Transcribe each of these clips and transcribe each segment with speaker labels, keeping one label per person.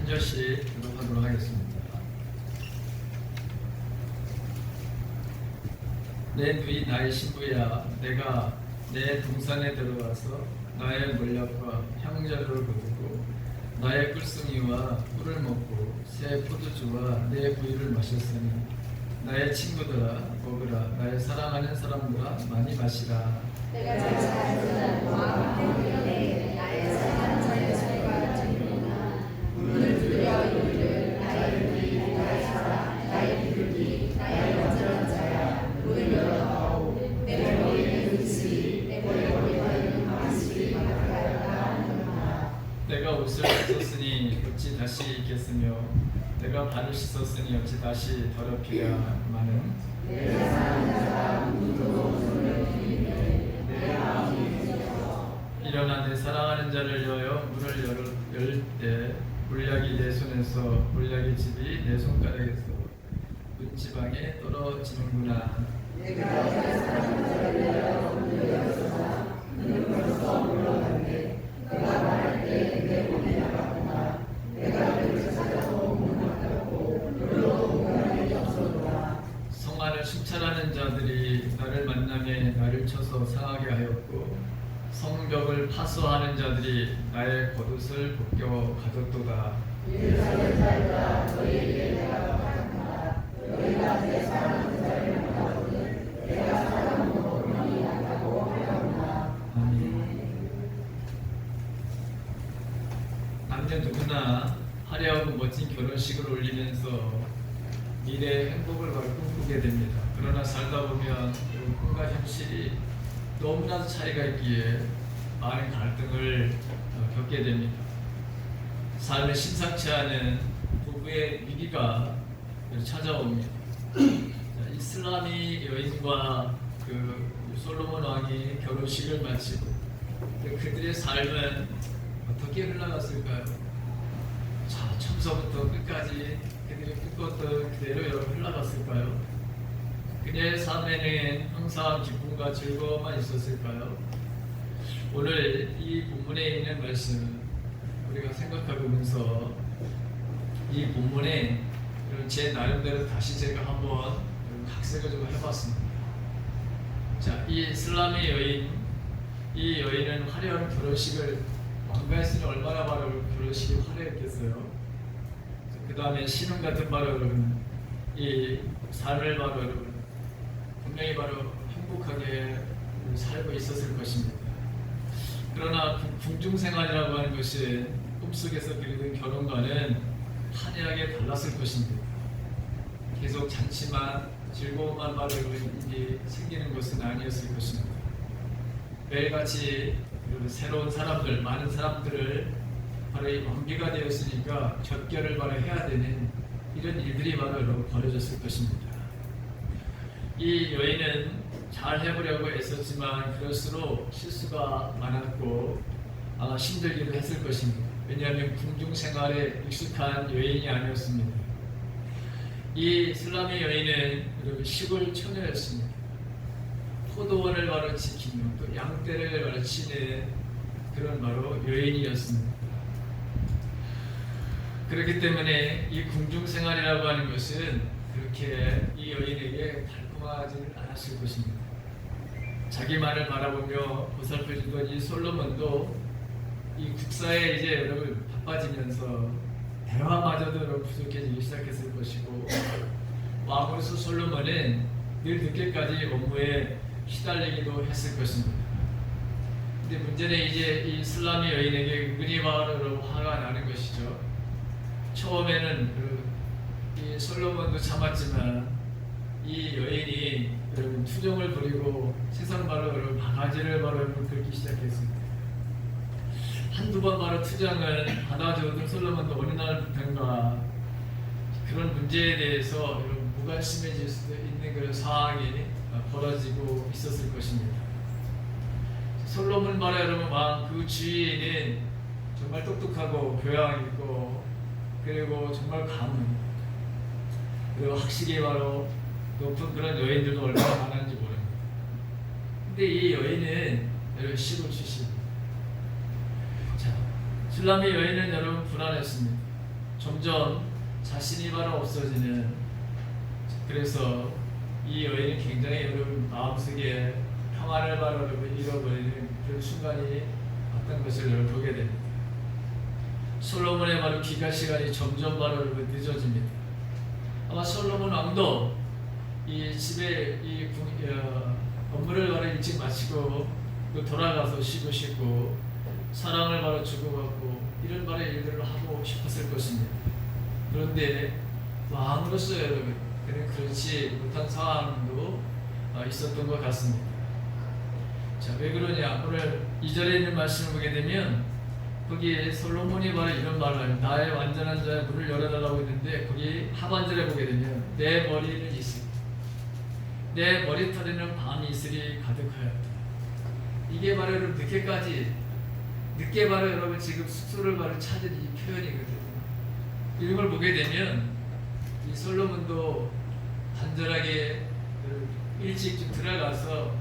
Speaker 1: 절씩 기록하도록 하겠습니다. 내 부인 나의 신부야, 내가 내 동산에 들어가서 나의 물약과 향자를 거두고 나의 꿀송이와 꿀을 먹고 새 포도주와 내 부유를 마셨으니 나의 친구들아 먹으라, 나의 사랑하는 사람들아 많이 마시라.
Speaker 2: 내가 자는 왕 때문에 나의 사랑하는 자의 소리가 들리나 문을 두드려 이르기를 나의 부인 나의 사랑 나의 비둘기 나의 완전한 자야 문을 열어다오 내 머리에 눈치 내 머리에 방식이 가까이다 하는구나.
Speaker 1: 내가 옷을 벗었으니 어찌 다시 입겠으며 내가 발을 씻었으니 어찌 다시 더럽히랴. 마는
Speaker 2: 내 사랑하는 자가 문으로 문을 두드리되 내 마음이
Speaker 1: 일어나 내 사랑하는 자를 위하여 문을 열 때 물약이 내 손에서 물약의 집이 내 손가락에서 문지방에 떨어지는구나.
Speaker 2: 내가 내 사랑하는 자를 위하여 문을 열었으나 문을 벌써 물러갔네. 그가 말할 때 내 몸이 나갔구나. 내가 그를 찾아도 못 만났고 불러도 공간이 없었구나.
Speaker 1: 성안을 순찰하는 자들이 나를 만나매 나를 쳐서 상하게 하였고 성벽을 파수하는 자들이 나의 겉옷을 벗겨 가졌도다.
Speaker 2: 예루살렘 자들아 너희에게 내가 부탁한다. 너희가 내 사랑하는 자를 만나거든 내가 사랑으로 너희 한다고 하였구나.
Speaker 1: 아멘. 남녀 누구나 화려하고 멋진 결혼식을 올리면서 미래의 행복을 바로 꿈꾸게 됩니다. 그러나 살다 보면 그 꿈과 현실이 너무나도 차이가 있기에 많은 갈등을 겪게 됩니다. 삶에 심상치 않은 부부의 위기가 찾아옵니다. 이슬람이 여인과 그 솔로몬 왕이 결혼식을 마치고 그들의 삶은 어떻게 흘러갔을까요? 자, 처음부터 끝까지 그들의 꿈꿨던 그대로 흘러갔을까요? 그녀의 삶에는 항상 기쁨과 즐거움만 있었을까요? 오늘 이 본문에 있는 말씀 우리가 생각해보면서 이 본문에 제 나름대로 다시 제가 한번 각색을 좀 해봤습니다. 자, 이 슬람의 여인, 이 여인은 화려한 결혼식을 왕가 했으니 얼마나 바로 결혼식이 화려했겠어요. 그 다음에 신혼 같은 바로 여러분 이 삶을 바로 여러분 분명히 바로 행복하게 살고 있었을 것입니다. 그러나 궁중생활이라고 하는 것이 꿈속에서 그리던 결혼과는 환하게 달랐을 것입니다. 계속 잔치만 즐거움만 바로 생기는 것은 아니었을 것입니다. 매일같이 새로운 사람들, 많은 사람들을 바로 이 왕비가 되었으니까 접결을 바로 해야 되는 이런 일들이 바로 벌어졌을 것입니다. 이 여인은 잘 해보려고 애썼지만 그럴수록 실수가 많았고 아마 힘들기도 했을 것입니다. 왜냐하면 궁중생활에 익숙한 여인이 아니었습니다. 이 슬람의 여인은 시골 처녀였습니다. 포도원을 바로 지키며 또 양떼를 바로 치는 그런 바로 여인이었습니다. 그렇기 때문에 이 궁중생활이라고 하는 것은 그렇게 이 여인에게 달콤하지는 않았을 것입니다. 자기만을 바라보며 보살펴주던 이 솔로몬도 이 국사에 이제 여러분 바빠지면서 대화마저도 여러분 부족해지기 시작했을 것이고 왕으로서 솔로몬은 늘 늦게까지 업무에 시달리기도 했을 것입니다. 근데 문제는 이제 이 슬람의 여인에게 은근히 바로 화가 나는 것이죠. 처음에는 이 솔로몬도 참았지만 이 여인이 여러분 투정을 부리고 세상 바로 여러분 바가지를 바로 여러분 긁기 시작했습니다. 한두 번 바로 투정을 받아줘도 솔로몬도 어느 날부터인가 그런 문제에 대해서 여러분 무관심해질 수도 있는 그런 상황이 벌어지고 있었을 것입니다. 솔로몬 바로 여러분 왕 그 주위에는 정말 똑똑하고 교양 있고 그리고 정말 가문 그리고 학식이 바로 높은 그런 여인들도 얼마나 많았는지 모릅니다. 근데 이 여인은 여러분 시골 출신. 자, 술람의 여인은 여러분 불안했습니다. 점점 자신이 바로 없어지는, 그래서 이 여인은 굉장히 여러분 마음속에 평안을 바로 여러분 잃어버리는 그런 순간이 어떤 것을 여러분 보게 됩니다. 솔로몬의 바로 귀가 시간이 점점 바로 여러분 늦어집니다. 아마 솔로몬 왕도 이 집에 업무를 바로 일찍 마치고 또 돌아가서 쉬고 싶고 사랑을 바로 주고받고 이런 바로 일들을 하고 싶었을 것입니다. 그런데 왕으로서 여러분 그는 그렇지 못한 상황도 있었던 것 같습니다. 자, 왜 그러냐? 오늘 2절에 있는 말씀을 보게 되면 거기에 솔로몬이 바로 이런 말을 나의 완전한 자의 문을 열어달라고 했는데 거기 하반절에 보게 되면 내 머리는 이슬 내 머리털에는 밤 이슬이 가득하였다. 이게 바로 여러분 늦게 바로 여러분 지금 숙소를 바로 찾은 이 표현이거든요. 이런 걸 보게 되면 이 솔로몬도 간절하게 일찍 좀 들어가서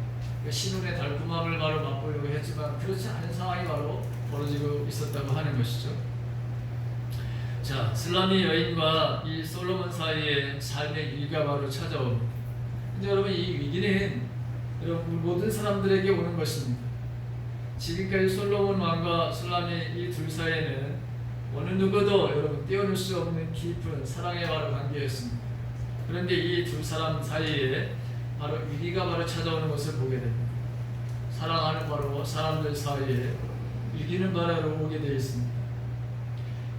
Speaker 1: 신혼의 달콤함을 바로 맛보려고 했지만 그렇지 않은 상황이 바로 벌어지고 있었다고 하는 것이죠. 자, 슬라미 여인과 이 솔로몬 사이에 삶의 위기가 바로 찾아옵니다. 근데 여러분 이 위기는 여러분 모든 사람들에게 오는 것입니다. 지금까지 솔로몬 왕과 슬라미 이 둘 사이에는 어느 누구도 여러분 떼어놓을 수 없는 깊은 사랑의 바로 관계였습니다. 그런데 이 두 사람 사이에 바로 위기가 바로 찾아오는 것을 보게 됩니다. 사랑하는 바로 사람들 사이에 위기는 바로 오게 되어 있습니다.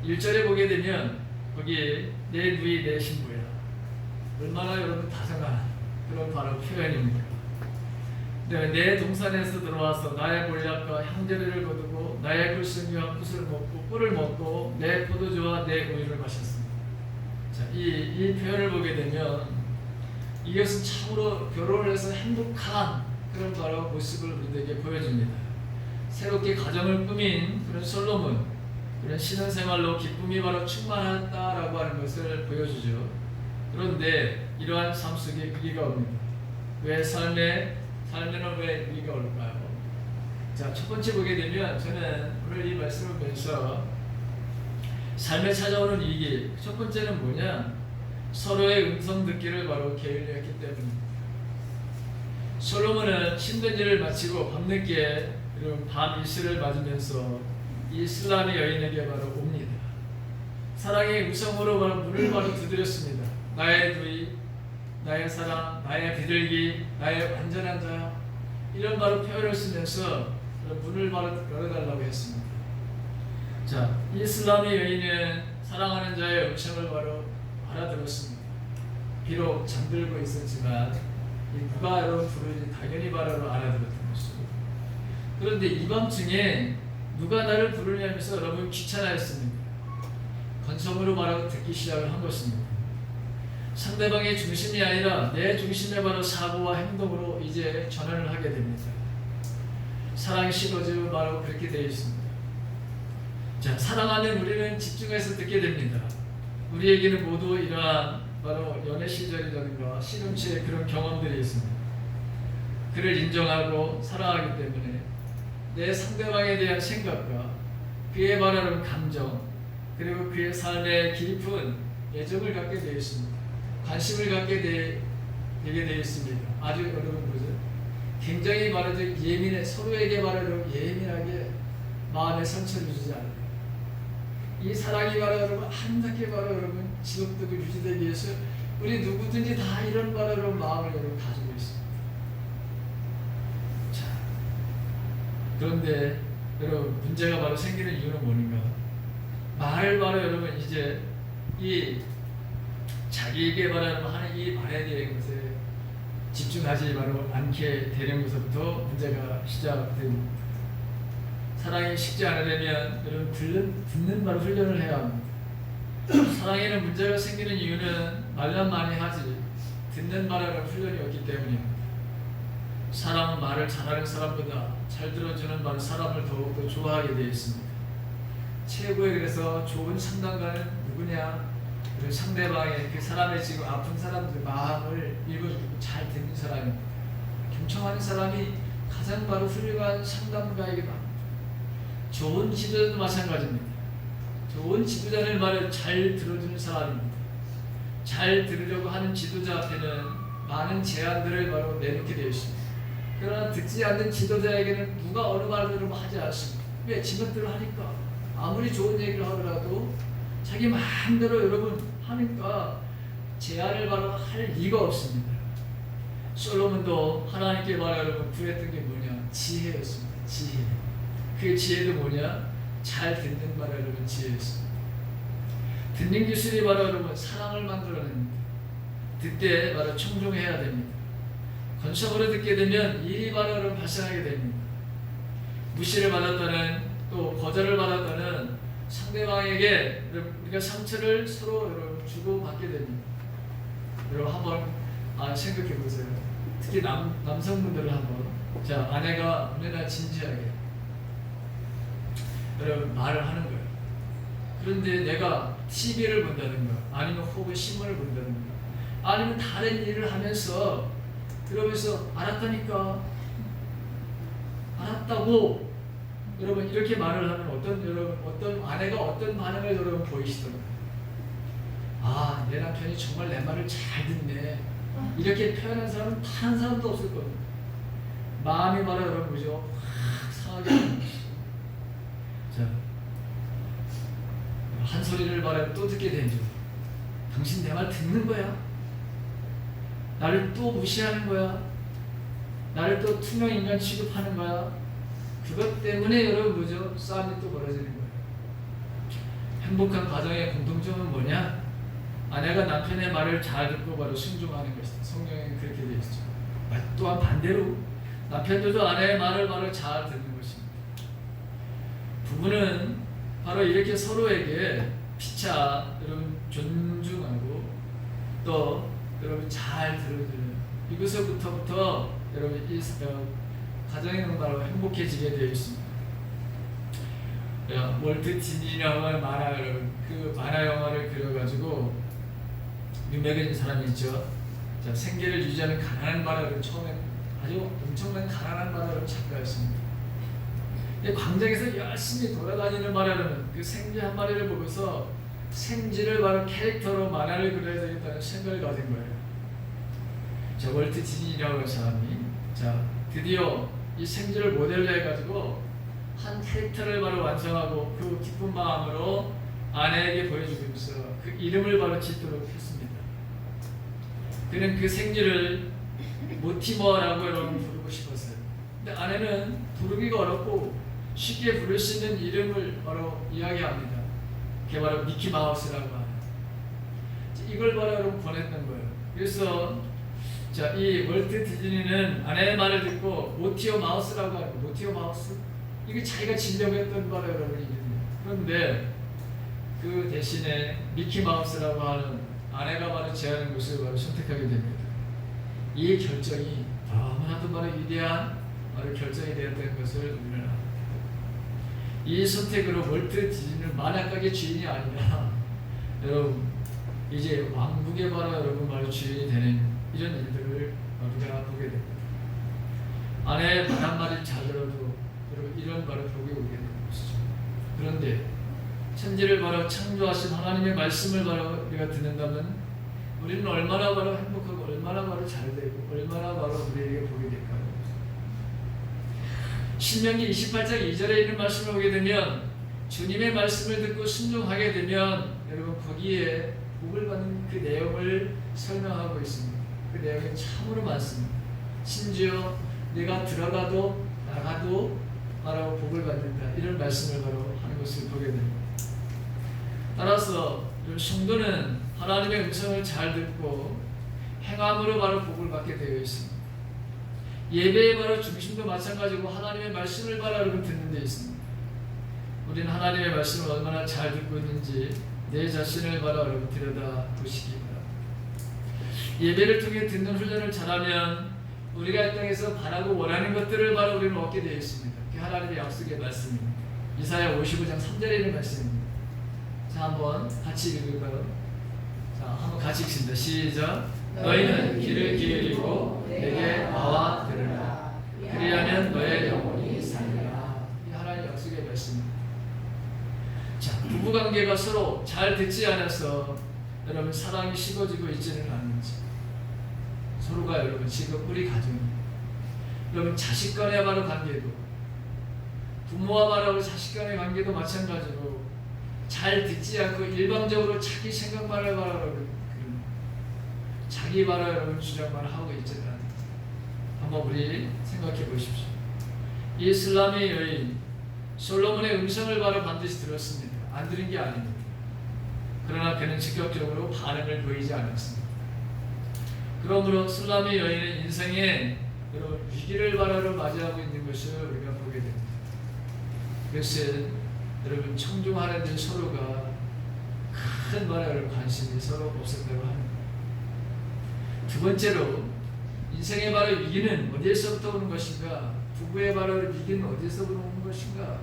Speaker 1: 1절에 보게 되면 거기에 내 누이 내 신부야. 얼마나 여러분 다정한 그런 바로 표현입니다. 내 동산에서 들어와서 나의 몰약과 향재료를 거두고 나의 글쓴이와 풋을 먹고 꿀을 먹고 내 포도주와 내 우유를 마셨습니다. 자, 이 표현을 보게 되면 이것은 참으로 결혼을 해서 행복한 그런 바로 모습을 우리에게 보여줍니다. 새롭게 가정을 꾸민 그런 솔로몬, 그런 신혼생활로 기쁨이 바로 충만하다라고 하는 것을 보여주죠. 그런데 이러한 삶 속에 위기가 옵니다. 왜 삶에는 왜 위기가 올까요? 자, 첫 번째 보게 되면 저는 오늘 이 말씀을 보면서 삶에 찾아오는 위기, 첫 번째는 뭐냐? 서로의 음성 듣기를 바로 게을리했기 때문입니다. 솔로몬은 힘든 일을 마치고 밤늦게 이런 밤 이슬을 맞으면서 이 슬라미 여인에게 바로 옵니다. 사랑의 음성으로 바로 문을 바로 두드렸습니다. 나의 누이, 나의 사랑, 나의 비둘기, 나의 완전한 자, 이런 바로 표현을 쓰면서 문을 바로 열어달라고 했습니다. 자, 이 슬라미 여인은 사랑하는 자의 음성을 바로 알아들었습니다. 비록 잠들고 있었지만 누가 여러분 부르는지 당연히 바로 알아들었던 것입니다. 그런데 이 밤중에 누가 나를 부르냐면서 여러분 귀찮아했습니다. 건성으로 바로 듣기 시작을 한 것입니다. 상대방의 중심이 아니라 내 중심의 바로 사고와 행동으로 이제 전환을 하게 됩니다. 사랑의 시도지는 바로 그렇게 되어 있습니다. 자, 사랑하는 우리는 집중해서 듣게 됩니다. 우리에게는 모두 이러한 바로 연애 시절이라든가 시름치의 그런 경험들이 있습니다. 그를 인정하고 사랑하기 때문에 내 상대방에 대한 생각과 그의 말하는 감정 그리고 그의 삶에 깊은 애정을 갖게 되어 있습니다. 관심을 갖게 되게 되어 있습니다. 아주 여러분 보죠. 굉장히 말하죠 예민해 서로에게 말하려 예민하게 마음에 상처를 주지 않아요. 이 사랑이 바로 여러분 한답게 바로 여러분 지속되고 유지되기 위해서 우리 누구든지 다 이런 바로 여러분 마음을 여러분 가지고 있습니다. 자, 그런데 여러분 문제가 바로 생기는 이유는 뭔가? 말을 바로 여러분 이제 이 자기에게 바로 하는 이 말에 대한 것에 집중하지 바로 않게 되는 것부터 문제가 시작됩니다. 사랑이 식지 않으려면 여러분 듣는 바로 훈련을 해야 합니다. 사랑에는 문제가 생기는 이유는 말만 많이 하지 듣는 바로 훈련이 없기 때문입니다. 사람은 말을 잘하는 사람보다 잘 들어주는 바로 사람을 더욱더 좋아하게 되어 있습니다. 최고의 그래서 좋은 상담가는 누구냐? 그 상대방의 그 사람의 지금 아픈 사람들 마음을 읽어주고 잘 듣는 사람입니다. 경청하는 사람이 가장 바로 훌륭한 상담가이기도 합니다. 좋은 지도자도 마찬가지입니다. 좋은 지도자는 말을 잘 들어주는 사람입니다. 잘 들으려고 하는 지도자 앞에는 많은 제안들을 바로 내놓게 되어 있습니다. 그러나 듣지 않는 지도자에게는 누가 어느 말대로 하지 않습니다. 왜? 지멋대로 하니까. 아무리 좋은 얘기를 하더라도 자기 마음대로 여러분 하니까 제안을 바로 할 리가 없습니다. 솔로몬도 하나님께 바로 여러분 구했던 게 뭐냐? 지혜였습니다. 지혜. 그 지혜도 뭐냐? 잘 듣는 바로 여러분 지혜였습니다. 듣는 기술이 바로 여러분 사랑을 만들어냅니다. 듣되 바로 청종해야 됩니다. 건성으로 듣게 되면 일이 바로 여러분 발생하게 됩니다. 무시를 받았다는 또 거절을 받았다는 상대방에게 우리가 상처를 서로 여러분 주고받게 됩니다. 여러분 한번 생각해 보세요. 특히 남성분들은 한번 자 아내가 언제나 진지하게 여러분 말을 하는 거예요. 그런데 내가 TV를 본다든가 아니면 혹은 신문을 본다든가 아니면 다른 일을 하면서 그러면서 알았다니까 알았다고 여러분 이렇게 말을 하면 어떤 아내가 어떤 반응을 여러분 보이시더라고요. 아, 내 남편이 정말 내 말을 잘 듣네. 이렇게 표현한 사람은 단 한 사람도 없을 겁니다. 마음이 바로 여러분 그죠? 확 상하게 되는 것이죠. 자, 한 소리를 말하면 또 듣게 되죠. 당신 내 말 듣는 거야? 나를 또 무시하는 거야? 나를 또 투명 인간 취급하는 거야? 그것 때문에 여러분 뭐죠? 싸움이 또 벌어지는 거예요. 행복한 가정의 공통점은 뭐냐? 아내가 남편의 말을 잘 듣고 바로 순종하는 것이다. 성경에 그렇게 되어 있죠. 또한 반대로 남편들도 아내의 말을 바로 잘 듣는 것입니다. 부부는 바로 이렇게 서로에게 피차 여러분 존중하고 또 여러분 잘 들어주는 이것서부터 여러분 이 가정이 바로 행복해지게 되어 있습니다. 월트 디즈니라는 만화 여러분 그 만화 영화를 그려가지고 유명해진 사람이 있죠. 자, 생계를 유지하는 가난한 마을은 처음에 아주 엄청난 가난한 마을을 작가였습니다. 광장에서 열심히 돌아다니는 마을은 그 생쥐 한 마리를 보고서 생쥐를 바로 캐릭터로 만화를 그려야 되겠다는 생각을 가진 거예요. 자, 월트 디즈니라고 하는 사람이 자 드디어 이 생쥐를 모델로 해가지고 한 캐릭터를 바로 완성하고 그 기쁜 마음으로 아내에게 보여주면서 그 이름을 바로 짓도록 했습니다. 그는 그 생쥐를 모티머라고 여러분 부르고 싶었어요. 근데 아내는 부르기가 어렵고 쉽게 부를 수 있는 이름을 바로 이야기합니다. 그게 바로 미키 마우스라고 하는. 이걸 바로 여러분 권했던 거예요. 그래서 자, 이 월트 디즈니는 아내의 말을 듣고 모티어 마우스라고 하는 거. 모티어 마우스? 이게 자기가 지려고 했던 바로 여러분 이름이에요. 그런데 그 대신에 미키 마우스라고 하는 아내가 바로 제안한 것을 바로 선택하게 됩니다. 이 결정이 너무나도 바로 위대한 바로 결정이 되었던 것을 우리는 압니다. 이 선택으로 월트 디즈니는 만화가게 주인이 아니라 여러분 이제 왕국의 바로 여러분 바로 주인이 되는 이런 일들을 우리가 보게 됩니다. 아내의 말 한마디 잘 들어도 여러분 이런 바로 복이 오게 되는 것이죠. 그런데 천지를 바로 창조하신 하나님의 말씀을 바로 우리가 듣는다면 우리는 얼마나 바로 행복하고 얼마나 바로 잘되고 얼마나 바로 우리에게 복이 될까요? 신명기 28장 2절에 있는 말씀을 보게 되면 주님의 말씀을 듣고 순종하게 되면 여러분 거기에 복을 받는 그 내용을 설명하고 있습니다. 그 내용이 참으로 많습니다. 심지어 내가 들어가도 나가도 바로 복을 받는다 이런 말씀을 바로 하는 것을 보게 됩니다. 따라서 성도는 하나님의 음성을 잘 듣고 행함으로 바로 복을 받게 되어 있습니다. 예배의 바로 중심도 마찬가지고 하나님의 말씀을 바로 듣는 데 있습니다. 우리는 하나님의 말씀을 얼마나 잘 듣고 있는지 내 자신을 바로 들여다 보시기 바랍니다. 예배를 통해 듣는 훈련을 잘하면 우리가 이 땅에서 바라고 원하는 것들을 바로 우리는 얻게 되어 있습니다. 그게 하나님의 약속의 말씀입니다. 이사야 55장 3절에 있는 말씀입니다. 자, 한번 같이 읽을까요? 자, 한번 같이 읽습니다. 시작. 너희는 귀를 기울이고 내게 나와 들으라. 그리하면 너의 영혼이 살리라. 이 하나님의 약속의 말씀입니다. 자, 부부관계가 서로 잘 듣지 않아서 여러분 사랑이 식어지고 있지는 않는지. 서로가 여러분 지금 우리 가정이 여러분 자식 간의 바로 관계도 부모와 바로 자식 간의 관계도 마찬가지로 잘 듣지 않고 일방적으로 자기 생각만을 바라고 자기 바라 여러분 주장만 하고 있지는 않는지. 한번 우리 생각해 보십시오. 이 슬람의 여인 솔로몬의 음성을 바로 반드시 들었습니다. 안 들은 게 아닙니다. 그러나 그는 즉각적으로 반응을 보이지 않았습니다. 그러므로 슬람의 여인은 인생에 여러분 위기를 바라로 맞이하고 있는 것을 우리가 보게 됩니다. 그것은 여러분 청중하는 데 서로가 큰 바라를 관심이 서로 없었다고 합니다. 두 번째로 인생의 바로 위기는 어디에서부터 오는 것인가? 부부의 바로 위기는 어디에서부터 오는 것인가?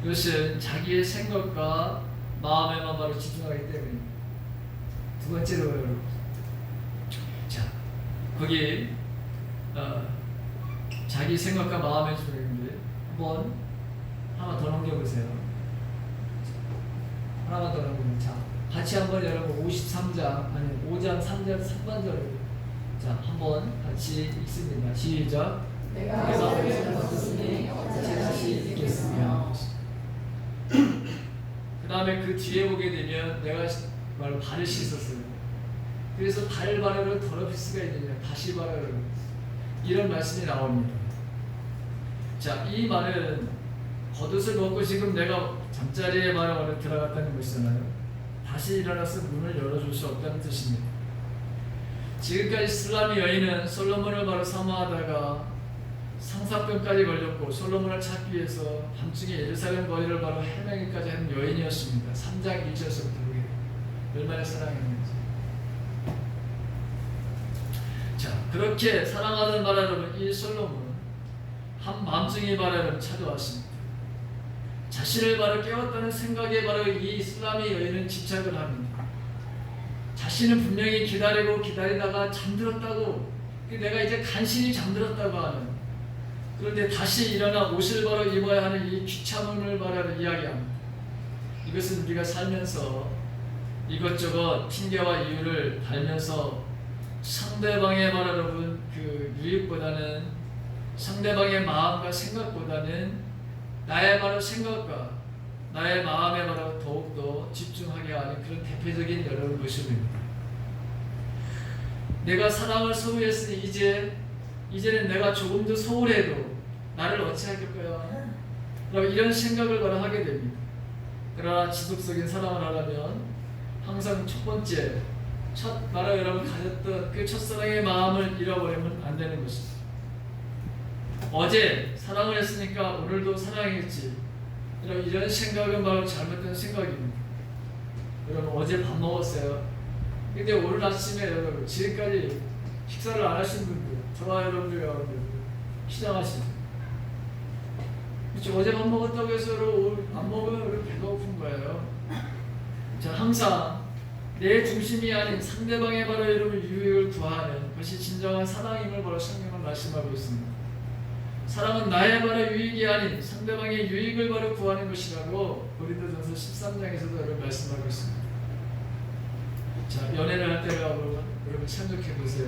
Speaker 1: 이것은 자기의 생각과 마음에만 바로 집중하기 때문입니다. 두 번째로 여러분, 자 거기 자기 생각과 마음에 집중하는데 한번 하나 더 넘겨보세요. 하나만 더 넘겨보세요. 자 같이 한번 여러분 53장 아니 5장 3절 3반절 자 한번 같이 읽습니다. 시작.
Speaker 2: 내가 너를 거두니 어찌 다시 읽겠으며.
Speaker 1: 그 다음에 그 뒤에 보게 되면 내가 바로 발을 씻었어요. 그래서 발 바르를 더럽힐 수가 있느냐 다시 바르를 이런 말씀이 나옵니다. 자, 이 말은 겉옷을 벗고 지금 내가 잠자리에 바로 들어갔다는 것이잖아요. 다시 일어나서 문을 열어줄 수 없다는 뜻입니다. 지금까지 슬람의 여인은 솔로몬을 바로 사모하다가 상사병까지 걸렸고 솔로몬을 찾기 위해서 밤중에 예루살렘 거리를 바로 헤매기까지 한 여인이었습니다. 3장 1절서부터 보게 돼요. 얼마나 사랑했는지. 자, 그렇게 사랑하던 바라는 이 솔로몬은 한 밤중에 바라는 찾아왔습니다. 자신을 바로 깨웠다는 생각에 바로 이 슬람의 여인은 집착을 합니다. 자신은 분명히 기다리다가 잠들었다고, 내가 이제 간신히 잠들었다고 하는, 그런데 다시 일어나 옷을 바로 입어야 하는 이 귀찮음을 바로 이야기합니다. 이것은 우리가 살면서 이것저것 핑계와 이유를 달면서 상대방의 말 여러분 그 유익보다는 상대방의 마음과 생각보다는 나의 바로 생각과 나의 마음에 바로 더욱더 집중하게 하는 그런 대표적인 여러분 모습입니다. 내가 사랑을 소유했으니 이제는 내가 조금 더 소홀해도 나를 어찌할 거야. 이런 생각을 바로 하게 됩니다. 그러나 지속적인 사랑을 하려면 항상 첫 번째 바로 여러분 가졌던 그 첫사랑의 마음을 잃어버리면 안 되는 것입니다. 어제 사랑을 했으니까 오늘도 사랑했지. 이런 생각은 바로 잘못된 생각입니다. 여러분 어제 밥 먹었어요. 근데 오늘 아침에 여러분 지금까지 식사를 안 하신 분들, 저와 여러분들 가운데 시장하시죠. 그렇죠. 어제 밥 먹었다고 해서 오늘 안 먹으면 배가 고픈 거예요. 자, 항상 내 중심이 아닌 상대방의 바로 여러분 유익을 구하는 것이 진정한 사랑임을 바로 성경은 말씀하고 있습니다. 사랑은 나의 바로 유익이 아닌 상대방의 유익을 바로 구하는 것이라고 고린도전서 13장에서도 여러분 말씀하고 있습니다. 자, 연애를 할 때가 여러분 생각해 보세요.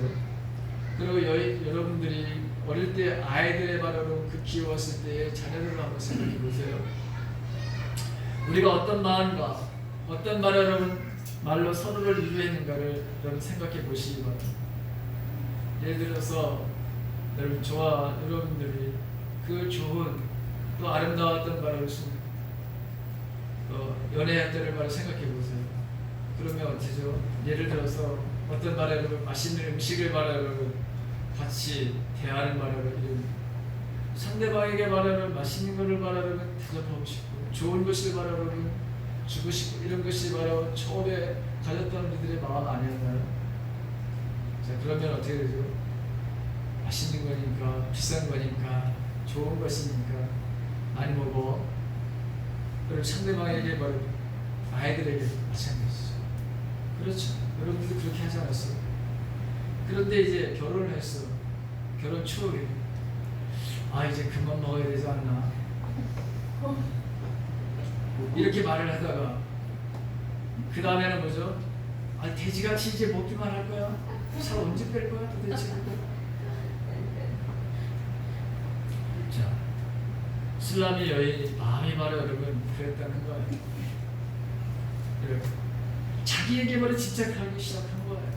Speaker 1: 그리고 여러분들이 어릴 때 아이들의 바로 그 키웠을 때의 자녀들을 한번 생각해 보세요. 우리가 어떤 마음과 어떤 말로 서로를 위로했는가를 여러분 생각해 보시기 바랍니다. 예를 들어서 여러분 저와 여러분들이 그 좋은 또 아름다웠던 바로 연애할 때를 바로 생각해 보세요. 그러면 어찌죠? 예를 들어서 어떤 바로 맛있는 음식을 바로 같이 대하는 바로 상대방에게 바로 맛있는 것을 바로 대접하고 싶고 좋은 것을 바로 주고 싶고 이런 것이 바로 처음에 가졌던 우리들의 마음 아니었나요? 자, 그러면 어떻게 되죠? 맛있는 거니까 비싼 거니까 좋은 것이니까 많이 먹어. 그리고 상대방에게 바로 아이들에게 마찬가지죠. 그렇죠. 여러분들도 그렇게 하지 않았어요? 그런데 이제 결혼을 했어. 결혼 추억에 이제 그만 먹어야 되지 않나 이렇게 말을 하다가 그 다음에는 뭐죠? 아, 돼지같이 이제 먹기만 할 거야? 살 언제 뺄 거야 도대체? 자, 술람이 여인이 마음이 바로 여러분 그랬다는 거예요. 자기에게 바로 집착하기 시작한 거예요.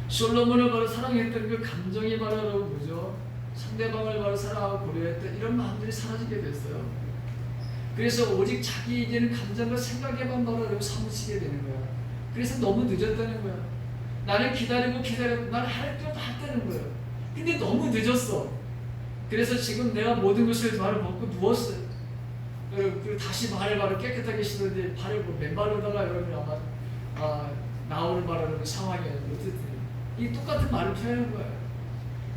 Speaker 1: 솔로몬을 바로 사랑했던 그 감정이 바로 여러분 뭐죠? 상대방을 바로 사랑하고 고려했던 이런 마음들이 사라지게 됐어요. 그래서 오직 자기에게는 감정과 생각에만 바로 여러분 사무치게 되는 거야. 그래서 너무 늦었다는 거야. 나는 기다리고 난 할 때도 했다는 거예요. 근데 너무 늦었어. 그래서 지금 내가 모든 것을 바로 벗고 누웠어요. 그리고 다시 발을 바로 깨끗하게 씻었는데 발을 맨발로다가 여러분 아마 나오는 바라는 상황이에요. 어쨌든 이 똑같은 말을 표현한 거예요.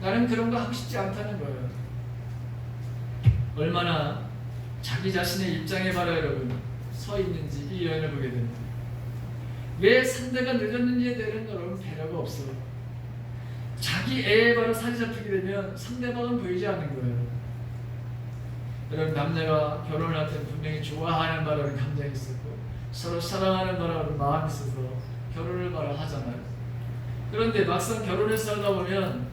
Speaker 1: 나는 그런 거 하고 싶지 않다는 거예요. 얼마나 자기 자신의 입장에 바로 여러분 서 있는지 이 여인을 보게 됩니다. 왜 상대가 늦었는지에 대한 여러분 배려가 없어요. 자기 애에 바로 살이 잡히게 되면 상대방은 보이지 않는 거예요. 여러분 남녀가 결혼을 할 때 분명히 좋아하는 바로 감정이 있었고 서로 사랑하는 바로 마음이 있어서 결혼을 바로 하잖아요. 그런데 막상 결혼을 살다 보면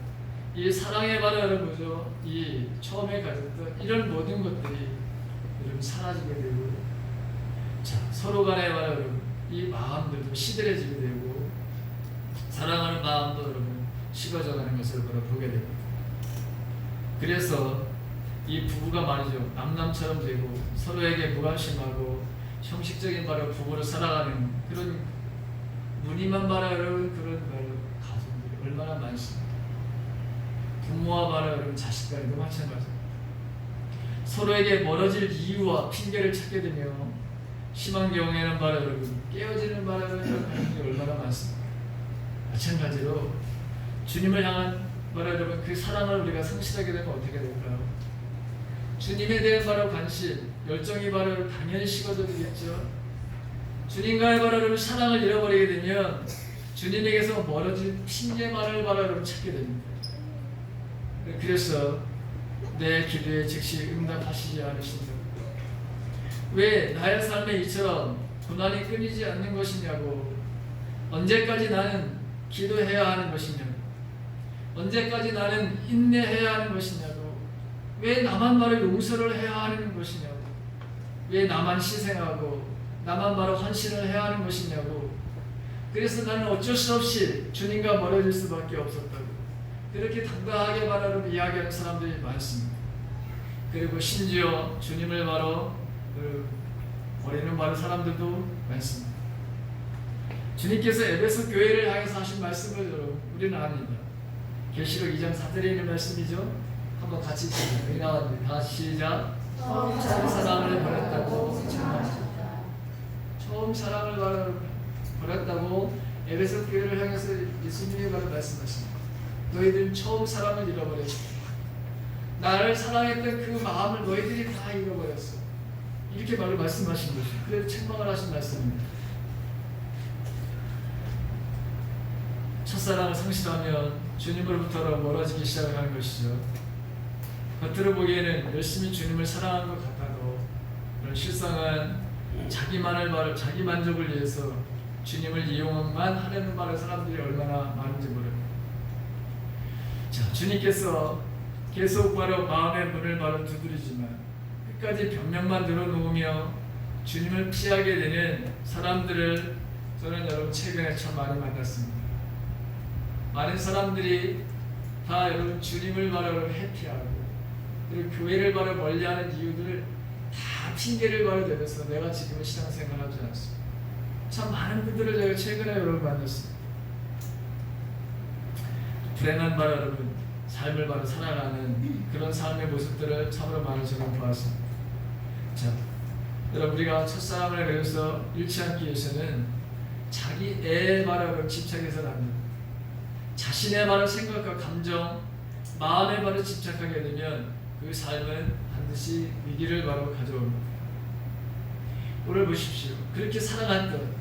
Speaker 1: 이 사랑의 바로 여러분 뭐죠? 이 처음에 가졌던 이런 모든 것들이 여러분 사라지게 되고, 자 서로 간에 바로 여러분 이 마음들도 시들해지게 되고 사랑하는 마음도 여러분 식어져가는 것을 바로 보게 됩니다. 그래서 이 부부가 말이죠 남남처럼 되고 서로에게 무관심하고 형식적인 바로 부부로 살아가는 그런 무늬만 바로 여러분 그런 바로 가정들이 얼마나 많습니다. 부모와 바로 여러분 자식 간에도 마찬가지입니다. 서로에게 멀어질 이유와 핑계를 찾게 되며 심한 경우에는 바로 여러분 깨어지는 바로 이런 가정들이 얼마나 많습니다. 마찬가지로 주님을 향한 바로 여러분 그 사랑을 우리가 성실하게 되면 어떻게 될까요? 주님에 대한 바로 관심, 열정이 바로 당연히 식어져 되겠죠. 주님과의 바로 여러분 사랑을 잃어버리게 되면 주님에게서 멀어진 핑계만을 바로 여러분 찾게 됩니다. 그래서 내 기도에 즉시 응답하시지 않으신다. 왜 나의 삶에 이처럼 고난이 끊이지 않는 것이냐고, 언제까지 나는 기도해야 하는 것이냐고, 언제까지 나는 인내해야 하는 것이냐고, 왜 나만 바로 용서를 해야 하는 것이냐고, 왜 나만 희생하고 나만 바로 헌신을 해야 하는 것이냐고. 그래서 나는 어쩔 수 없이 주님과 멀어질 수밖에 없었다고 그렇게 당당하게 바로 이야기하는 사람들이 많습니다. 그리고 심지어 주님을 바로 버리는 바로 사람들도 많습니다. 주님께서 에베소 교회를 향해서 하신 말씀을 우리는 압니다. 계시록 2장 4절에 있는 말씀이죠. 한번 같이 나왔는데 다 시작. 처음 사랑을 버렸다고 증언하셨다. 처음 사랑을 바로 버렸다고 에베소 교회를 향해서 예수님이 바로 말씀하십니다. 너희들 처음 사랑을 잃어버렸다. 나를 사랑했던 그 마음을 너희들이 다 잃어버렸어. 이렇게 바로 말씀하신 것이죠. 그래서 책망을 하신 말씀입니다. 첫사랑을 상실하면 주님으로부터 멀어지기 시작하는 것이죠. 겉으로 보기에는 열심히 주님을 사랑하는 것 같아도 그런 실상은 자기 만족을 위해서 주님을 이용만 하려는 바로 사람들이 얼마나 많은지 모릅니다. 자, 주님께서 계속 바로 마음의 문을 바로 두드리지만 끝까지 벽면만 늘어놓으며 주님을 피하게 되는 사람들을 저는 여러분 최근에 참 많이 만났습니다. 많은 사람들이 다 여러분 주님을 바로 회피하고 그리고 교회를 바로 멀리하는 이유들을 다 핑계를 바로 대면서 내가 지금 신앙생활하지 않습니다. 참 많은 분들을 제가 최근에 여러분 만났습니다. 불행한 바로 여러분 삶을 바로 살아가는 그런 삶의 모습들을 참으로 많이 저는 보았습니다. 자, 여러분 우리가 첫사랑을 그래서 잃지 않기 위해서는 자기 애에 바로 집착해서는 안 됩니다. 자신의 바로 생각과 감정, 마음에 바로 집착하게 되면 그 삶은 반드시 위기를 바로 가져옵니다. 오늘 보십시오. 그렇게 사랑했던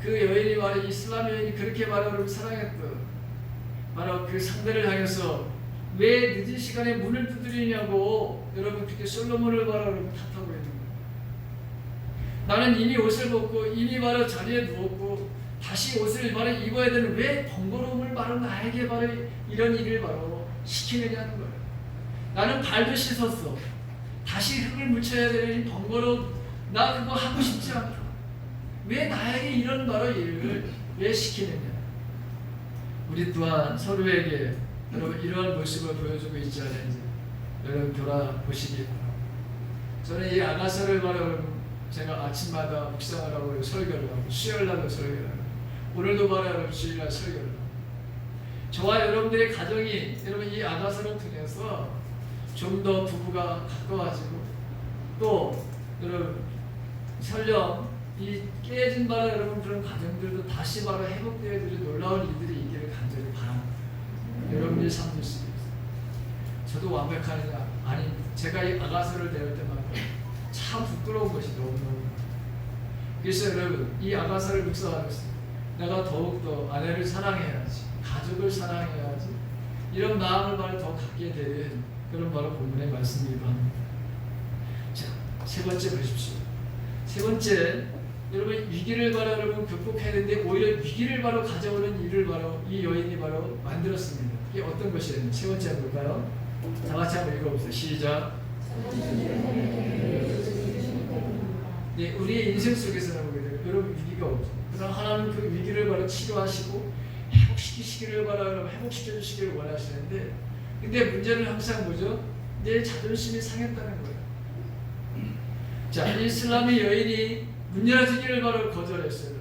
Speaker 1: 그 여인이 바로 이슬람 여인이 그렇게 바로 사랑했던 바로 그 상대를 향해서 왜 늦은 시간에 문을 두드리냐고 여러분 그렇게 솔로몬을 바로 탓하고 있는 거예요. 나는 이미 옷을 벗고 이미 바로 자리에 누웠고 다시 옷을 바로 입어야 되는 왜 번거로움을 바로 나에게 바로 이런 일을 바로 시키느냐는 거예요. 나는 발도 씻었어. 다시 흙을 묻혀야 되는 이 번거로움, 나 그거 하고 싶지 않다. 왜 나에게 이런 바로 일을 왜 시키느냐. 우리 또한 서로에게 여러분 이러한 모습을 보여주고 있지 않은지 여러분 돌아보시기 바랍니다. 저는 이 아가서를 바로 제가 아침마다 묵상을 하고 설교를 하고 수요일날도 설교를 하고 오늘도 바로 주일날 설교를 하고 저와 여러분들의 가정이 여러분 이 아가서를 통해서 좀 더 부부가 가까워지고 또 여러분 설령 이 깨진 바로 여러분 그런 가정들도 다시 바로 회복되어야 될 놀라운 일들이 있기를 간절히 바랍니다. 여러분들이 삶을 수 있어요. 저도 완벽하느냐? 아니 제가 이 아가서를 배울 때마다 참 부끄러운 것이 너무너무 그래서 여러분 이 아가서를 묵상하면서 내가 더욱더 아내를 사랑해야지 가족을 사랑해야지 이런 마음을 바로 더 갖게 되는 그런 바로 본문의 말씀이기도 합니다. 자, 세 번째 보십시오. 세 번째 여러분 위기를 바로 여러분 극복해야 되는데 오히려 위기를 바로 가져오는 일을 바로 이 여인이 바로 만들었습니다. 이게 어떤 것이었는지 세 번째 한번 볼까요? 다 같이 한번 읽어보세요. 시작. 네, 우리의 인생 속에서는 보게 돼요. 여러분 위기가 오죠. 그러나 하나님은 그 위기를 바로 치료하시고 회복시키시기를 바로 회복시켜 주시기를 원하시는데, 근데 문제는 항상 뭐죠? 내 자존심이 상했다는 거예요. 자, 이 슬람의 여인이 문 열어주기를 바로 거절했어요.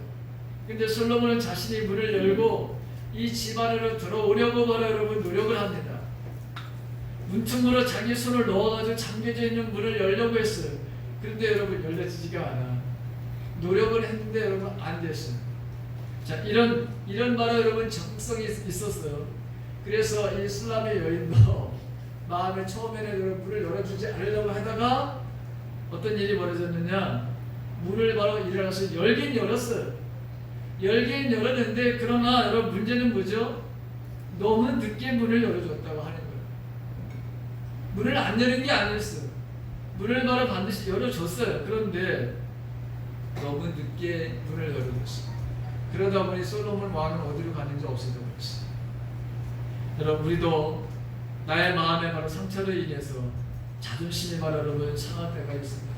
Speaker 1: 근데 솔로몬은 자신이 문을 열고 이 집 안으로 들어오려고 바로 여러분 노력을 합니다. 문틈으로 자기 손을 넣어가지고 잠겨져 있는 문을 열려고 했어요. 그런데 여러분 열려지지가 않아. 노력을 했는데 여러분 안 됐어요. 자, 이런 바로 여러분 적극성이 있었어요. 그래서 이 슬람의 여인도 마음에 처음에는 여러분 문을 열어주지 않으려고 하다가 어떤 일이 벌어졌느냐, 문을 바로 일어나서 열긴 열었어요. 열긴 열었는데 그러나 여러분 문제는 뭐죠? 너무 늦게 문을 열어줬다고 하는 거예요. 문을 안 여는 게 아니었어요. 문을 바로 반드시 열어줬어요. 그런데 너무 늦게 문을 열어줬어요. 그러다 보니 솔로몬 왕은 어디로 가는지 없어져 버렸어요. 여러분 우리도 나의 마음에 바로 상처로 인해서 자존심이 바로 여러분 상할 때가 있습니다.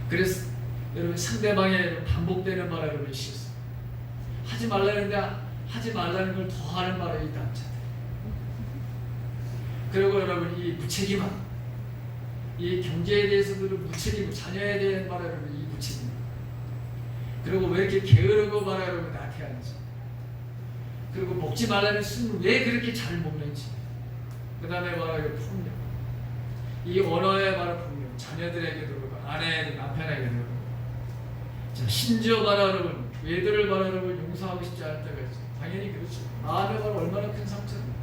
Speaker 1: 그래서 여러분 상대방의 반복되는 말 여러분 싫어요. 하지 말라는데 하지 말라는 걸 더 하는 말이 이 남자들. 그리고 여러분 이 무책임함, 이 경제에 대해서도 무책임, 자녀에 대한 말 여러분 이 무책임. 그리고 왜 이렇게 게으르고 말 여러분 나태한지. 그리고 먹지 말라는 술을 왜 그렇게 잘 먹는지. 그 다음에 말하기를 폭력. 이 언어의 말을 폭력. 자녀들에게도 그렇고 아내에게 남편에게도 그렇고. 자, 심지어 바로 여러분 외도를 바로 여러분 용서하고 싶지 않을 때가 있어요. 당연히 그렇죠. 마음에 바로 얼마나 큰 상처입니다.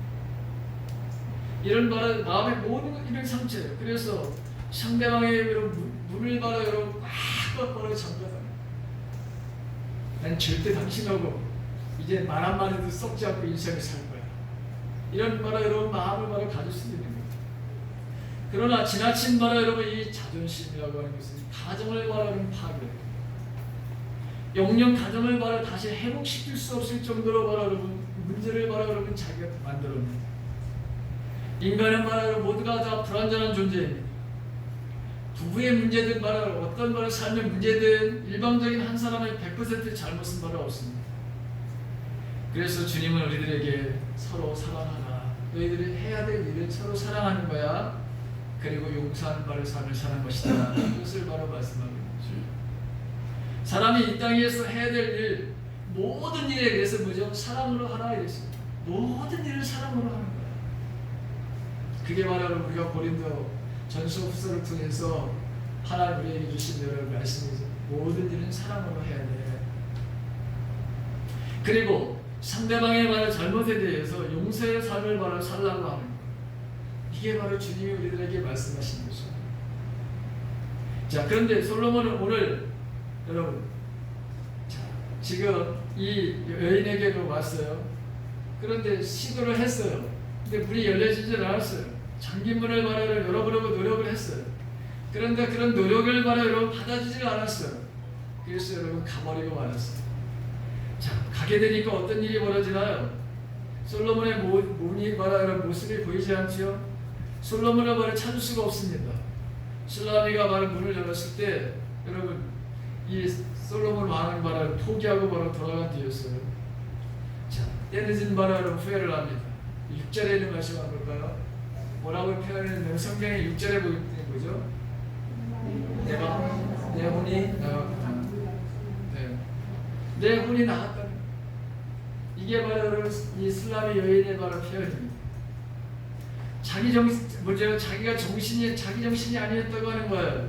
Speaker 1: 이런 바로 마음의 모든 이런 상처예요. 그래서 상대방의 여러분 문을 바로 여러분 꽉 바로 잠가서 난 절대 당신하고 이제 말 한마디도 썩지 않고 인생을 살 거야. 이런 바로 여러분 마음을 바로 가질 수도 있는 거예요. 그러나 지나친 바로 여러분 이 자존심이라고 하는 것은 가정을 바로 여러분 파괴해요. 영영 가정을 바로 다시 회복시킬 수 없을 정도로 바로 여러분 문제를 바로 여러분 자기가 만들어냅니다. 인간은 바로 여러분 모두가 다 불완전한 존재입니다. 부부의 문제든 바로 어떤 바로 삶의 문제든 일방적인 한 사람의 100% 잘못은 바로 없습니다. 그래서 주님은 우리들에게 서로 사랑하라. 너희들이 해야 될 일은 서로 사랑하는 거야. 그리고 용서하는 바를 삶을 사는 것이다. 이것을 바로 말씀하고 있습니다. 사람이 이 땅에서 해야 될 일, 모든 일에 대해서 뭐죠? 사랑으로 하라 이랬습니다. 모든 일을 사랑으로 하는 거야. 그게 바로 우리가 고린도 전서 후서를 통해서 하나님 우리에게 주신 여러 말씀이죠. 모든 일은 사랑으로 해야 돼. 그리고 상대방의 말을 잘못에 대해서 용서의 삶을 바로 살라고 하는 거. 이게 바로 주님이 우리들에게 말씀하신 거죠. 자, 그런데 솔로몬은 오늘 여러분, 자, 지금 이 여인에게로 왔어요. 그런데 시도를 했어요. 근데 문이 열려지지 않았어요. 잠긴 문을 바로 열어보려고 노력을 했어요. 그런데 그런 노력을 바로 여러분 받아주질 않았어요. 그래서 여러분 가버리고 말았어요. 자, 가게 되니까 어떤 일이 벌어지나요? 솔로몬의 몸이 바로 여러분 모습이 보이지 않지요? 솔로몬을 바로 찾을 수가 없습니다. 술라미가 바로 문을 열었을 때 여러분 이 솔로몬 왕은 바로 포기하고 바로 돌아간 뒤였어요. 자, 때늦은 바로 여러분 후회를 합니다. 6절에 있는 말씀 한번 볼까요? 뭐라고 표현했냐면 성경의 6절에 보이는 거죠. 내 혼이 나갔다. 네. 내 혼이 나갔다. 이게 바로 여러분 이 술라미 여인의 바로 표현입니다. 자기 정신이 아니었다고 하는 거예요.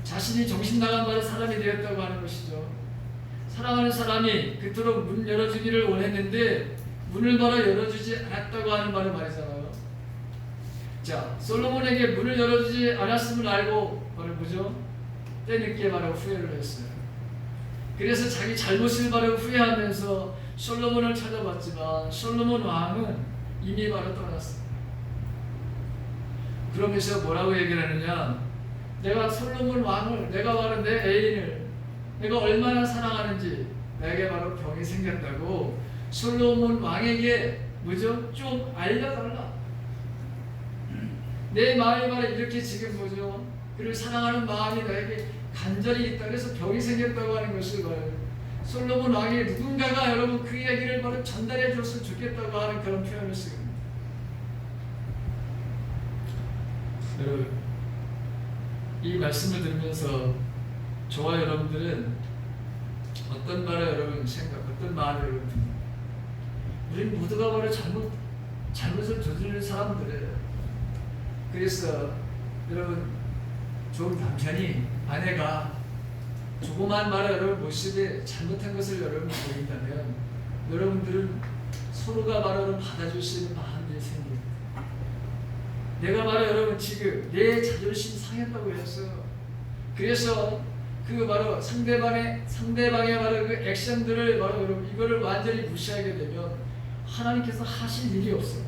Speaker 1: 자신이 정신 나간 바로 사람이 되었다고 하는 것이죠. 사랑하는 사람이 그토록 문 열어주기를 원했는데 문을 바로 열어주지 않았다고 하는 바로 말이잖아요. 자, 솔로몬에게 문을 열어주지 않았음을 알고 바로 뭐죠? 때늦게 바로 후회를 했어요. 그래서 자기 잘못을 바로 후회하면서 솔로몬을 찾아봤지만 솔로몬 왕은 이미 바로 떠났어요. 그러면서 뭐라고 얘기를 하느냐? 내가 솔로몬 왕을, 내가 바로 내 애인을 내가 얼마나 사랑하는지 내게 바로 병이 생겼다고 솔로몬 왕에게 뭐죠? 좀 알려달라. 내 마음이 바로 이렇게 지금 뭐죠? 그를 사랑하는 마음이 나에게 간절히 있다. 그래서 병이 생겼다고 하는 것을 말해요. 솔로몬 왕이 누군가가 여러분 그 이야기를 바로 전달해 줬으면 좋겠다고 하는 그런 표현을 쓰고 있습니다. 여러분, 이 말씀을 들으면서 저와 여러분들은 어떤 말을 여러분 생각, 어떤 말을 여러분 듭니까? 우리는 모두가 바로 잘못을 저지르는 사람들이에요. 그래서 여러분, 좋은 남편이 아내가 조그만 말을 여러분 모습에 잘못한 것을 여러분 보인다면 여러분들은 서로가 바로 여러분 받아줄 수 있는 마음이 생깁니다. 내가 바로 여러분 지금 내 자존심 상했다고 했어요. 그래서 그 바로 상대방의 바로 그 액션들을 바로 여러분 이거를 완전히 무시하게 되면 하나님께서 하실 일이 없어요.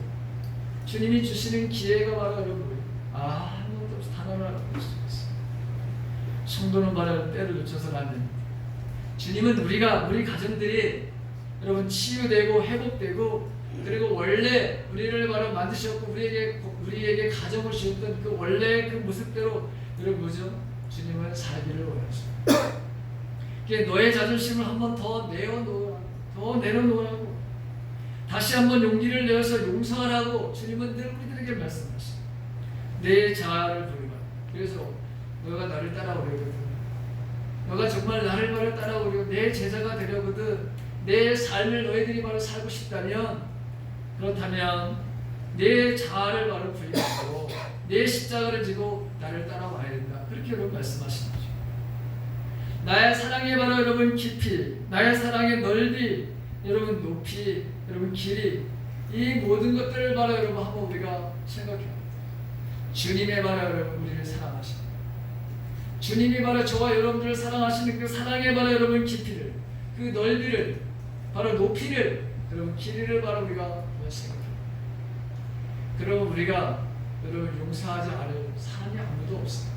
Speaker 1: 주님이 주시는 기회가 바로 여러분 아무것도 없어. 단 하나 볼 수 있어요. 성도는 바로 때를 놓쳐서는 안 됩니다. 주님은 우리 가정들이 여러분 치유되고 회복되고 그리고 원래 우리를 바로 만드셨고 우리에게 가정을 주셨던 그 원래 그 모습대로 여러분 뭐죠? 주님은 살기를 원하십니다. 너의 자존심을 한번 더 내려놓으라고 다시 한번 용기를 내어서 용서하라고 주님은 늘 우리들에게 말씀하십니다. 내 자아를 부르라. 그래서 너가 나를 따라오려거든. 너가 정말 나를 바로 따라오려고 내 제자가 되려거든. 내 삶을 너희들이 바로 살고 싶다면 그렇다면 내 자아를 바로 부인하고 내 십자가를 지고 나를 따라와야 된다. 그렇게 여러분 말씀하시는 거죠. 나의 사랑의 바로 여러분 깊이, 나의 사랑의 넓이, 여러분 높이, 여러분 길이, 이 모든 것들을 바로 여러분 한번 우리가 생각해야 합니다. 주님의 바로 여러분 우리를 사랑하십니다. 주님이 바로 저와 여러분들을 사랑하시는 그 사랑의 바로 여러분 깊이를, 그 넓이를, 바로 높이를, 여러분 길이를 바로 우리가 생각합니다. 그러면 우리가 여러분 용서하지 않을 사람이 아무도 없습니다.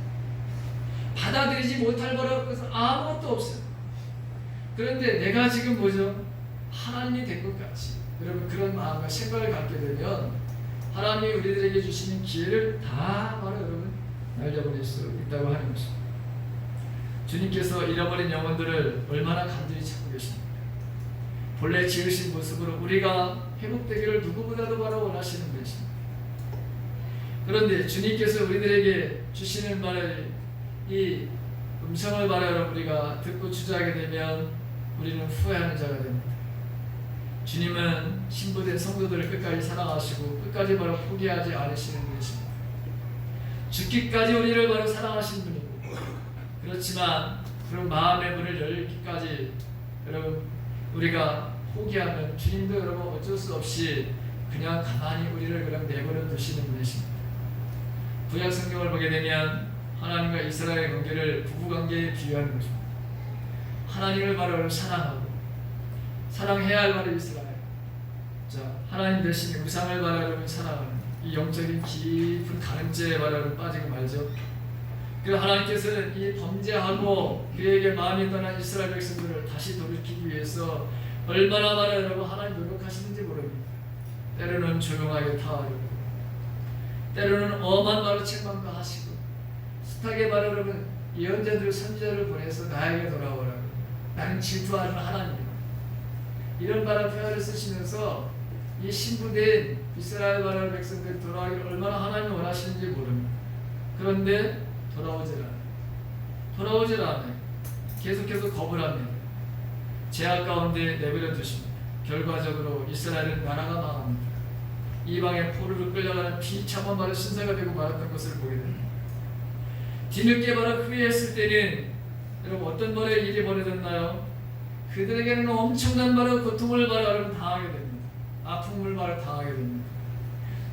Speaker 1: 받아들이지 못할 바로 그것은 아무것도 없어요. 그런데 내가 지금 뭐죠? 하나님이 된 것 같이 여러분 그런 마음과 생각을 갖게 되면 하나님이 우리들에게 주시는 기회를 다 바로 여러분 날려버릴 수 있다고 하는 것입니다. 주님께서 잃어버린 영혼들을 얼마나 간절히 찾고 계십니까? 본래 지으신 모습으로 우리가 회복되기를 누구보다도 바로 원하시는 것입니다. 그런데 주님께서 우리들에게 주시는 말을 이 음성을 바로 우리가 듣고 주저하게 되면 우리는 후회하는 자가 됩니다. 주님은 신부된 성도들을 끝까지 사랑하시고 끝까지 바로 포기하지 않으시는 분이십니다. 죽기까지 우리를 바로 사랑하신 분이고 그렇지만 그런 마음의 문을 열기까지 여러분 우리가 포기하면 주님도 여러분 어쩔 수 없이 그냥 가만히 우리를 그냥 내버려 두시는 분이십니다. 구약 성경을 보게 되면 하나님과 이스라엘의 관계를 부부관계에 비유하는 것입니다. 하나님을 바로 사랑하고 사랑해야 할 바로 이스라엘. 자, 하나님 대신 우상을 바로 사랑하는 이 영적인 깊은 가늠죄에 바로 빠지고 말죠. 그 하나님께서는 이 범죄하고 그에게 마음이 떠난 이스라엘 백성들을 다시 돌이키기 위해서 얼마나 많은 여러분 하나님 노력하시는지 모릅니다. 때로는 조용하게 타하려고, 때로는 엄한 말로 책망도 하시고, 숱하게 말하 여러분 예언자들 선지자를 보내서 나에게 돌아오라고, 나는 질투하는 하나님, 이런 말을 표현을 쓰시면서 이 신부된 이스라엘 나라의 백성들이 돌아오기를 얼마나 하나님이 원하시는지 모릅니다. 그런데 돌아오질 않아요. 계속해서 겁을 합니다. 제약 가운데 내버려 두십니다. 결과적으로 이스라엘은 나라가 망합니다. 이방의 포로로 끌려가는 비참한 말의 신사가 되고 말았던 것을 보게 됩니다. 뒤늦게 말을 후회했을 때는 여러분 어떤 말의 일이 벌어졌나요? 그들에게는 엄청난 말의 고통을 당하게 됩니다. 아픔을 당하게 됩니다.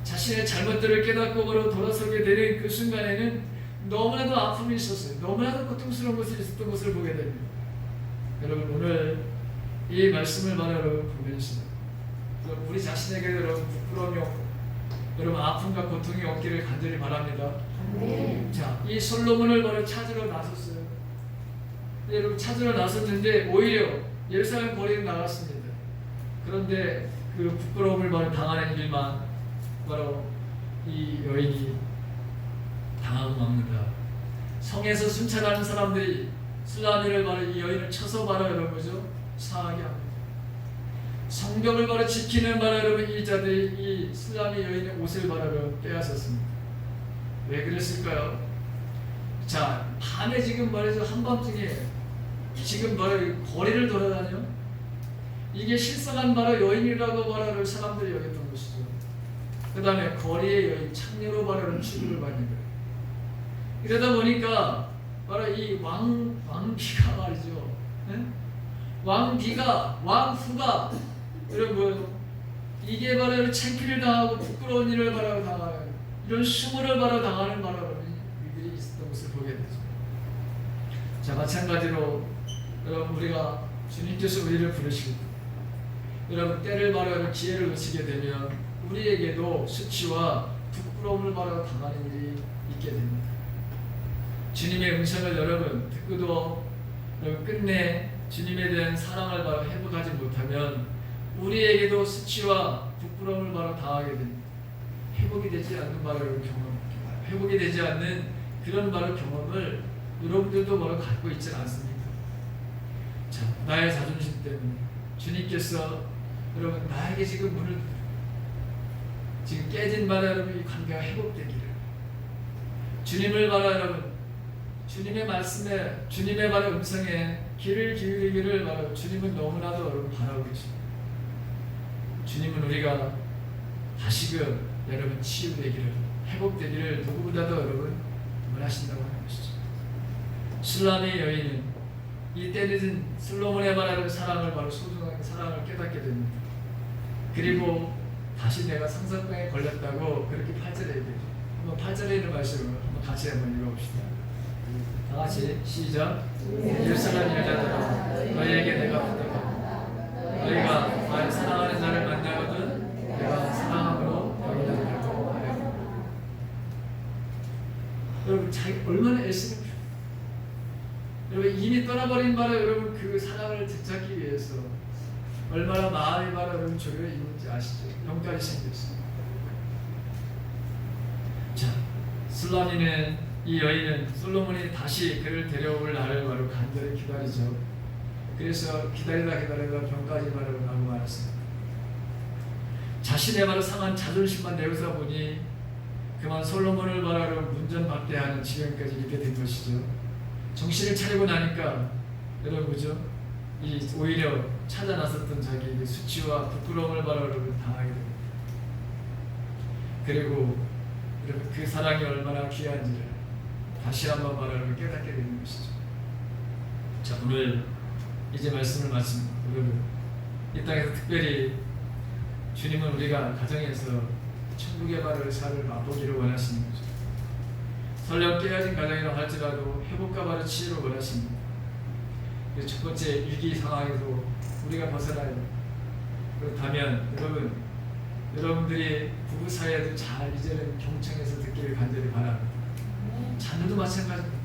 Speaker 1: 자신의 잘못들을 깨닫고 돌아서게 되는 그 순간에는 너무나도 아픔이 있었어요. 너무나도 고통스러운 것이 있었던 것을 보게 됩니다. 여러분 오늘 이 말씀을 보면서 우리 자신에게 여러분 부끄러움이 없고 여러분 아픔과 고통이 없기를 간절히 바랍니다. 자, 이 솔로몬을 찾으러 나섰어요. 여러분 찾으러 나섰는데 오히려 예루살렘 거리로 나갔습니다. 그런데 그 부끄러움을 당하는 일만 바로 이 여인이 당하고 맙니다. 성에서 순찰하는 사람들이 술라미를 이 여인을 쳐서 여러분 뭐죠? 사하게 합니다. 성벽을 지키는 여러분 이 자들이 이 술라미 여인의 옷을 빼앗았습니다. 왜 그랬을까요? 자, 밤에 지금 한밤중에 지금 거리를 돌아다녀? 이게 실상한 여인이라고 사람들이 여겼던 것이죠. 그 다음에 거리의 여인, 창녀로 취급을 받는 거예요. 이러다 보니까 이 왕비가 말이죠. 네? 왕후가 여러분 이게 창피를 당하고 부끄러운 일을 당하는 이런 수모를 당하는 일들이 있었던 것을 보게 되죠. 자, 마찬가지로 여러분 우리가 주님께서 우리를 부르시고 여러분 때를 기회를 놓치게 되면 우리에게도 수치와 부끄러움을 당하는 일이 있게 됩니다. 주님의 음성을 여러분 듣고도 여러분 끝내 주님에 대한 사랑을 회복하지 못하면 우리에게도 수치와 부끄러움을 당하게 됩니다. 회복이 되지 않는 회복이 되지 않는 그런 경험을 여러분들도 갖고 있지 않습니까? 자, 나의 자존심 때문에 주님께서 여러분 나에게 지금 문을 지금 깨진 여러분 이 관계가 회복되기를 주님을 여러분 주님의 말씀에 주님의 음성에 귀를 기울이기를 주님은 너무나도 여러분 바라고 계십니다. 주님은 우리가 다시금 여러분 치유되기를 회복되기를 누구보다도 여러분 원하신다고 하는 것이죠. 술라미 여인은 이 때늦은 솔로몬의 사랑을 소중하게 사랑을 깨닫게 됩니다. 그리고 다시 내가 상상병에 걸렸다고 그렇게 8절에 얘기해요. 한번 8절에 있는 말씀을 같이 한번 읽어봅시다. 다 같이 시작. 예루살렘 여자들아 너희에게 내가 부탁한다. 너희가 나를 사랑하는 자를 만나거든 내가 사랑함으로 너희를 하려. 여러분 얼마나 애쓰는 여러분 이미 떠나버린 여러분 그 사랑을 되찾기 위해서 얼마나 마음이 여러분 조여에 있는지 아시죠? 병까지 생겼어요. 자, 술라미는 이 여인은 솔로몬이 다시 그를 데려올 날을 간절히 기다리죠. 그래서 기다리다 병까지 나고 말았습니다. 자신의 상한 자존심만 내어서 보니 그만 솔로몬을 문전박대하는 지경까지 이르게 된 것이죠. 정신을 차리고 나니까 여러분 그죠? 오히려 찾아 나섰던 자기에게 수치와 부끄러움을 당하게 됩니다. 그리고 여러분 그 사랑이 얼마나 귀한지를 다시 한번 깨닫게 되는 것이죠. 자, 오늘 이제 말씀을 마칩니다. 여러분 이 땅에서 특별히 주님은 우리가 가정에서 천국의 살을 맛보기를 원하시는 거죠. 설령 깨어진 가정이라 할지라도 회복과 치유를 원하십니다. 첫 번째 위기 상황에서 우리가 벗어나요. 그렇다면 여러분들이 부부 사이에도 잘 이제는 경청해서 듣기를 간절히 바랍니다. 자녀도 마찬가지입니다.